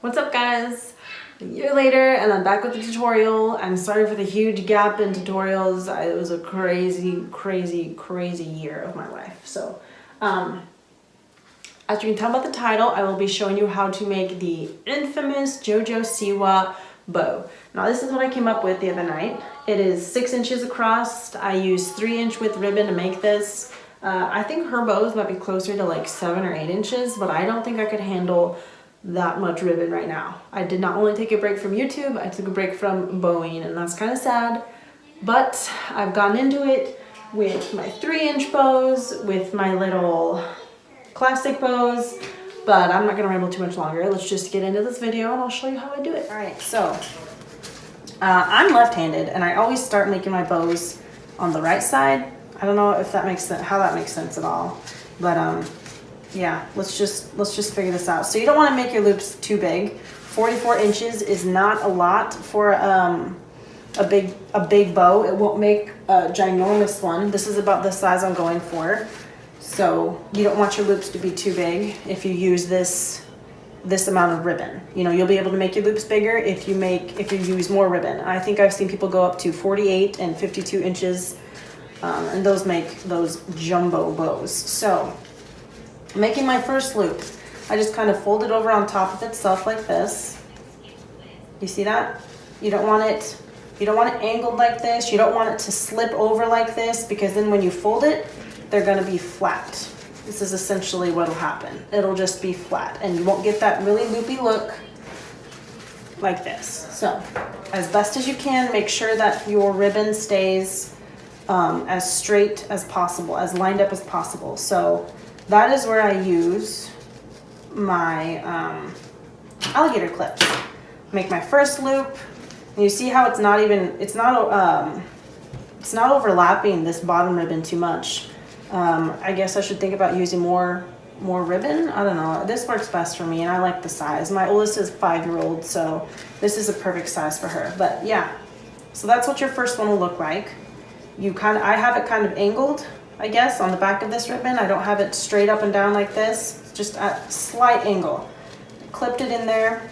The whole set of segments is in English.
What's up guys? A year later and I'm back with the tutorial. I'm sorry for the huge gap in tutorials. It was a crazy year of my life. So as you can tell by the title, I will be showing you how to make the infamous JoJo Siwa bow. Now this is what I came up with the other night. It is 6 inches across. I used 3-inch width ribbon to make this. I think her bows might be closer to like 7 or 8 inches, but I don't think I could handle that much ribbon right now. I did not only take a break from YouTube, I took a break from bowing, and that's kind of sad. But I've gotten into it with my 3-inch bows, with my little classic bows, but I'm not gonna ramble too much longer. Let's just get into this video and I'll show you how I do it. All right, so I'm left-handed and I always start making my bows on the right side. I don't know if that makes sense, how that makes sense at all, but yeah, let's just figure this out. So you don't want to make your loops too big. 44 inches is not a lot for a big bow. It won't make a ginormous one. This is about the size I'm going for. So you don't want your loops to be too big if you use this amount of ribbon. You know, you'll be able to make your loops bigger if you use more ribbon. I think I've seen people go up to 48 and 52 inches, and those make those jumbo bows. So making my first loop, I just kind of fold it over on top of itself like this. You see that? You don't want it angled like this. You don't want it to slip over like this, because then when you fold it, they're gonna be flat. This is essentially what'll happen. It'll just be flat and you won't get that really loopy look like this. So as best as you can, make sure that your ribbon stays as straight as possible, as lined up as possible. So that is where I use my alligator clips. Make my first loop, and you see how it's not overlapping this bottom ribbon too much. I guess I should think about using more ribbon. I don't know. This works best for me, and I like the size. My oldest is 5-year-old, so this is a perfect size for her. But yeah, so that's what your first one will look like. I have it kind of angled, I guess, on the back of this ribbon. I don't have it straight up and down like this. It's just at a slight angle. Clipped it in there,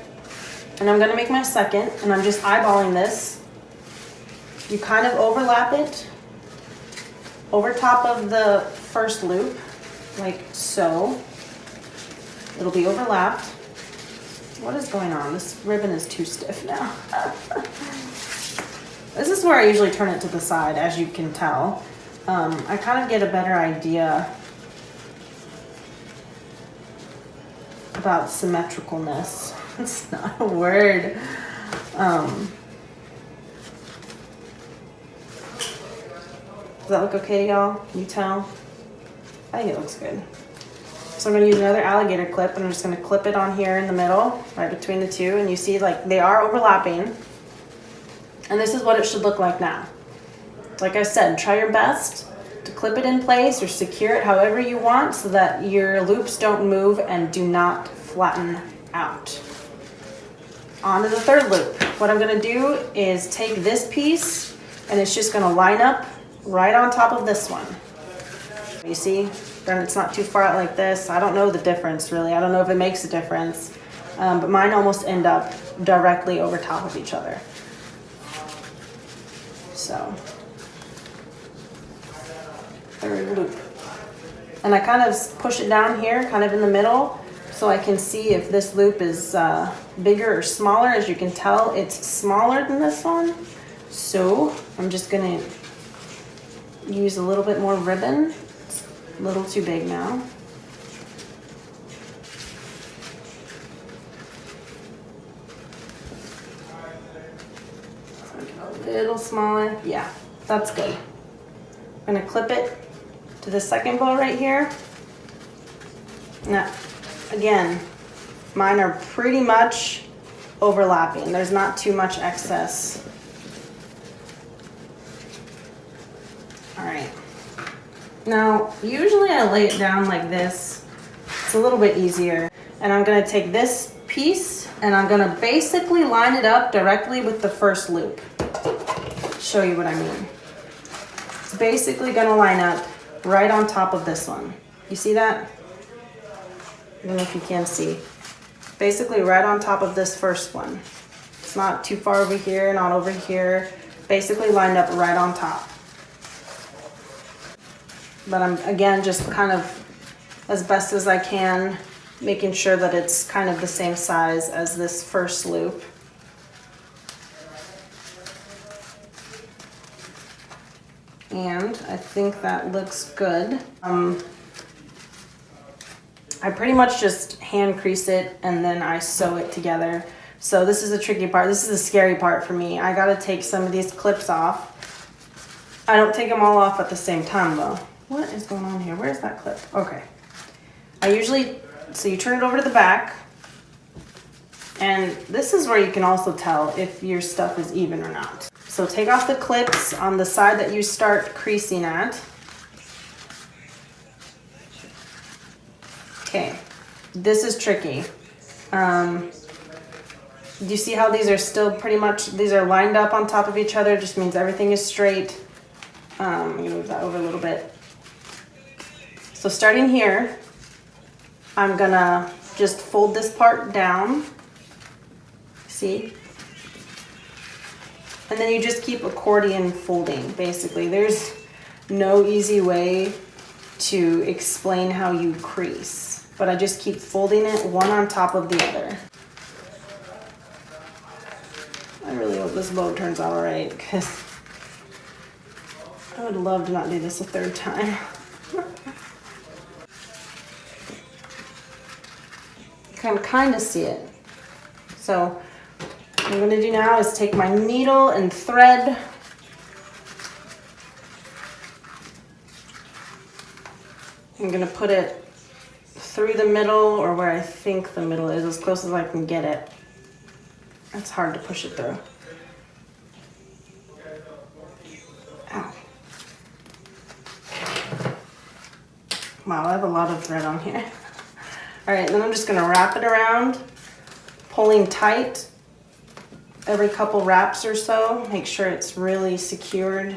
and I'm gonna make my second, and I'm just eyeballing this. You kind of overlap it over top of the first loop, like so. It'll be overlapped. What is going on? This ribbon is too stiff now. This is where I usually turn it to the side, as you can tell. I kind of get a better idea about symmetricalness. It's not a word. Does that look okay, y'all? Can you tell? I think it looks good. So I'm going to use another alligator clip, and I'm just going to clip it on here in the middle, right between the two, and you see like they are overlapping. And this is what it should look like now. Like I said, try your best to clip it in place or secure it however you want so that your loops don't move and do not flatten out. On to the third loop. What I'm gonna do is take this piece, and it's just gonna line up right on top of this one. You see, then it's not too far out like this. I don't know the difference really. I don't know if it makes a difference, but mine almost end up directly over top of each other. So, third loop. And I kind of push it down here, kind of in the middle, so I can see if this loop is bigger or smaller. As you can tell, it's smaller than this one. So, I'm just gonna use a little bit more ribbon. It's a little too big now. A little smaller. Yeah, that's good. I'm gonna clip it to the second bow right here. Now, again, mine are pretty much overlapping. There's not too much excess. All right. Now, usually I lay it down like this. It's a little bit easier. And I'm gonna take this piece and I'm gonna basically line it up directly with the first loop. Show you what I mean. It's basically gonna line up right on top of this one. You see that? I don't know if you can see. basically right on top of this first one. It's not too far over here, not over here. Basically lined up right on top. But I'm, again, just kind of as best as I can, making sure that it's kind of the same size as this first loop. And I think that looks good. I pretty much just hand crease it and then I sew it together. So this is the tricky part. This is the scary part for me. I gotta take some of these clips off. I don't take them all off at the same time though. What is going on here? Where's that clip? Okay. I usually, so you turn it over to the back, and this is where you can also tell if your stuff is even or not. So take off the clips on the side that you start creasing at. Okay, this is tricky. Do you see how these are still pretty much, these are lined up on top of each other, just means everything is straight. I'm gonna move that over a little bit. So starting here, I'm gonna just fold this part down, see? And then you just keep accordion folding, basically. There's no easy way to explain how you crease, but I just keep folding it one on top of the other. I really hope this bow turns out all right, because I would love to not do this a third time. You can kind of see it. So what I'm going to do now is take my needle and thread. I'm going to put it through the middle, or where I think the middle is, as close as I can get it. It's hard to push it through. Ow. Wow, I have a lot of thread on here. All right, then I'm just gonna wrap it around, pulling tight every couple wraps or so. Make sure it's really secured.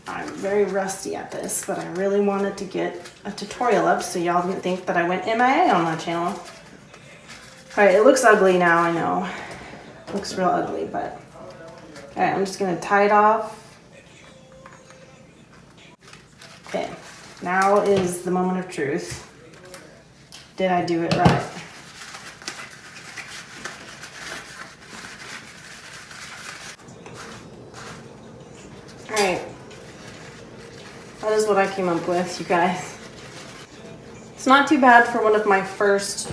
I'm very rusty at this, but I really wanted to get a tutorial up so y'all didn't think that I went MIA on that channel. All right, it looks ugly now, I know. It looks real ugly, but. All right, I'm just gonna tie it off. Okay, now is the moment of truth. Did I do it right? All right, that is what I came up with, you guys. It's not too bad for one of my first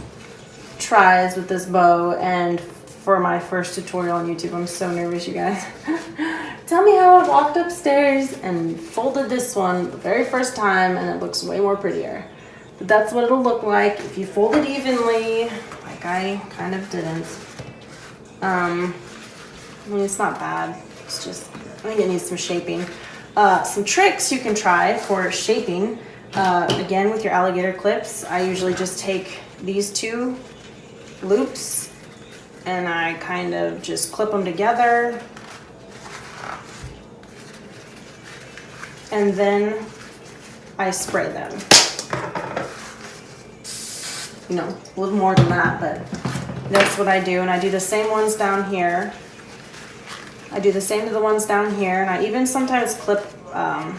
tries with this bow and for my first tutorial on YouTube. I'm so nervous, you guys. Tell me how I walked upstairs and folded this one the very first time and it looks way more prettier. But that's what it'll look like if you fold it evenly, like I kind of didn't. I mean, it's not bad. It's just, I think it needs some shaping. Some tricks you can try for shaping. Again, with your alligator clips, I usually just take these two loops and I kind of just clip them together. And then I spray them. You know, a little more than that, but that's what I do. And I do the same ones down here. I do the same to the ones down here. And I even sometimes clip on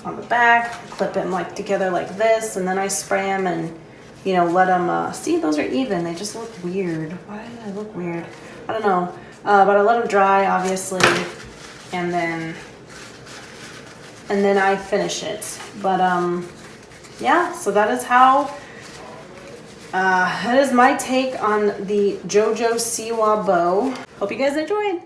the back, clip them like together like this, and then I spray them and, you know, let them, see, those are even. They just look weird. Why do they look weird? I don't know. But I let them dry, obviously, and then I finish it. But yeah, so that is how, that is my take on the JoJo Siwa bow. Hope you guys enjoyed.